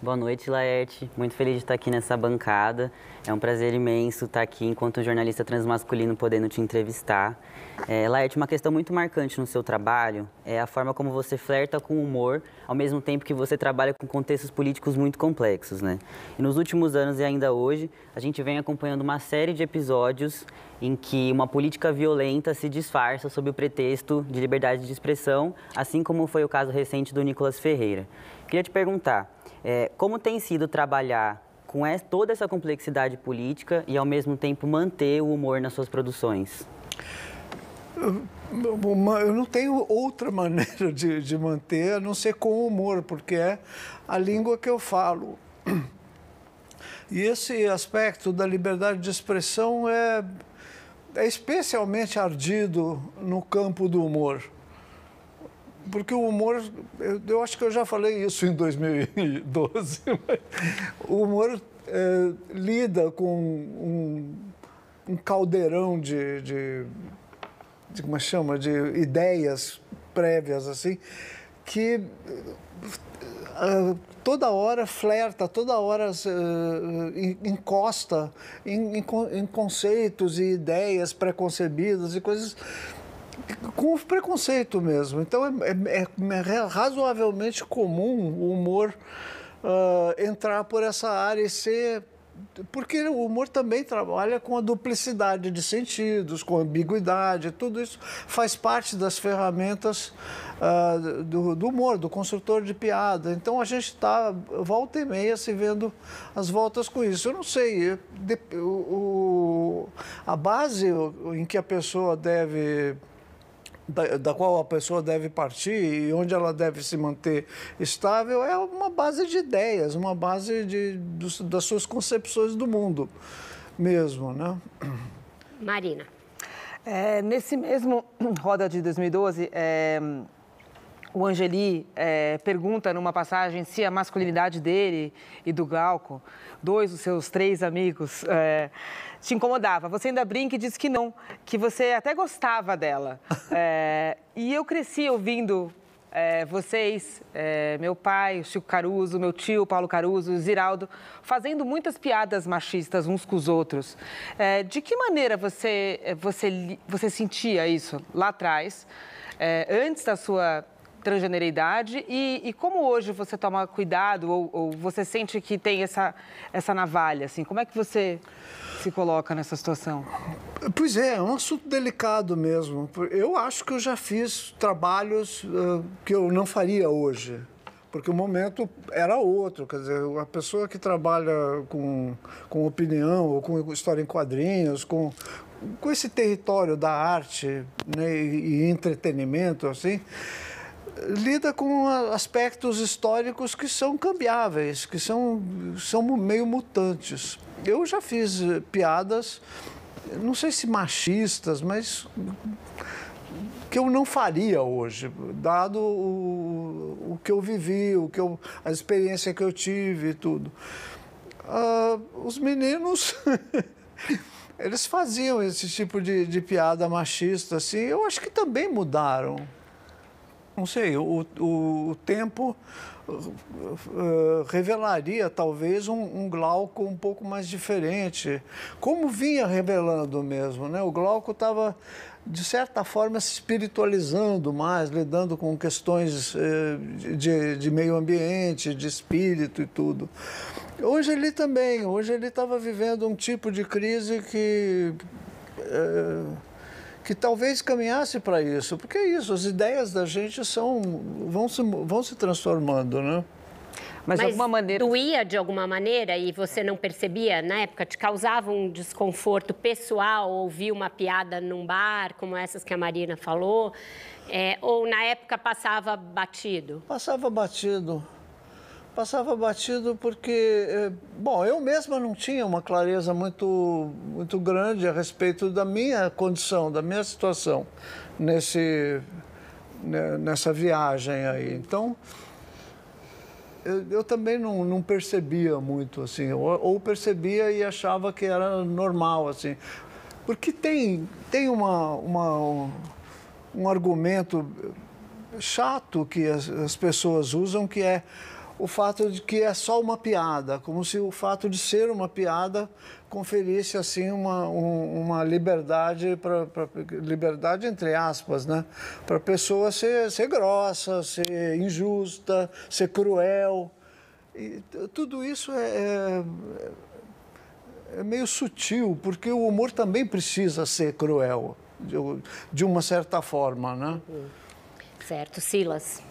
Boa noite, Laerte. Muito feliz de estar aqui nessa bancada. É um prazer imenso estar aqui enquanto jornalista transmasculino podendo te entrevistar. Laerte, uma questão muito marcante no seu trabalho é a forma como você flerta com o humor, ao mesmo tempo que você trabalha com contextos políticos muito complexos, né? E nos últimos anos e ainda hoje, a gente vem acompanhando uma série de episódios em que uma política violenta se disfarça sob o pretexto de liberdade de expressão, assim como foi o caso recente do Nicolas Ferreira. Queria te perguntar, como tem sido trabalhar com toda essa complexidade política e, ao mesmo tempo, manter o humor nas suas produções? Eu não tenho outra maneira de manter, a não ser com humor, porque é a língua que eu falo. E esse aspecto da liberdade de expressão é especialmente ardido no campo do humor. Porque o humor, eu acho que eu já falei isso em 2012, mas o humor lida com um caldeirão como chama, de ideias prévias, assim, que toda hora flerta, toda hora encosta em conceitos e ideias preconcebidas e coisas com preconceito mesmo. Então, é razoavelmente comum o humor entrar por essa área e ser... Porque o humor também trabalha com a duplicidade de sentidos, com a ambiguidade, tudo isso faz parte das ferramentas do humor, do construtor de piada. Então, a gente está, volta e meia, se vendo as voltas com isso. Eu não sei, a base em que a pessoa deve... Da qual a pessoa deve partir e onde ela deve se manter estável é uma base de ideias, uma base das suas concepções do mundo mesmo, né? Marina. Nesse mesmo Roda de 2012, o Angeli pergunta numa passagem se a masculinidade dele e do Glauco, dois dos seus 3 amigos, te incomodava. Você ainda brinca e diz que não, que você até gostava dela. E eu cresci ouvindo vocês, meu pai, o Chico Caruso, meu tio, Paulo Caruso, o Ziraldo, fazendo muitas piadas machistas uns com os outros. De que maneira você sentia isso lá atrás, antes da sua transgeneridade e como hoje você toma cuidado ou você sente que tem essa navalha, assim? Como é que você se coloca nessa situação? Pois é um assunto delicado mesmo. Eu acho que eu já fiz trabalhos que eu não faria hoje, porque o momento era outro. Quer dizer, a pessoa que trabalha com opinião ou com história em quadrinhos, com esse território da arte, né, e entretenimento, assim, lida com aspectos históricos que são cambiáveis, que são meio mutantes. Eu já fiz piadas, não sei se machistas, mas que eu não faria hoje, dado o que eu vivi, a experiência que eu tive e tudo. Os meninos... eles faziam esse tipo de piada machista, assim, eu acho que também mudaram. Não sei, o tempo revelaria talvez um Glauco um pouco mais diferente, como vinha revelando mesmo, né? O Glauco estava, de certa forma, se espiritualizando mais, lidando com questões de meio ambiente, de espírito e tudo. Hoje ele estava vivendo um tipo de crise que talvez caminhasse para isso, porque é isso, as ideias da gente vão se transformando, né? Mas de alguma maneira... doía de alguma maneira e você não percebia na época? Te causava um desconforto pessoal ouvir uma piada num bar, como essas que a Marina falou? Ou na época passava batido? Passava batido. Passava batido porque, bom, eu mesma não tinha uma clareza muito grande a respeito da minha condição, da minha situação nessa viagem aí. Então, eu também não percebia muito, assim, ou percebia e achava que era normal, assim. Porque tem um argumento chato que as pessoas usam, que é: o fato de que é só uma piada, como se o fato de ser uma piada conferisse assim uma liberdade, liberdade entre aspas, né? Para a pessoa ser grossa, ser injusta, ser cruel. E tudo isso é meio sutil, porque o humor também precisa ser cruel, de uma certa forma, né? Certo, Silas.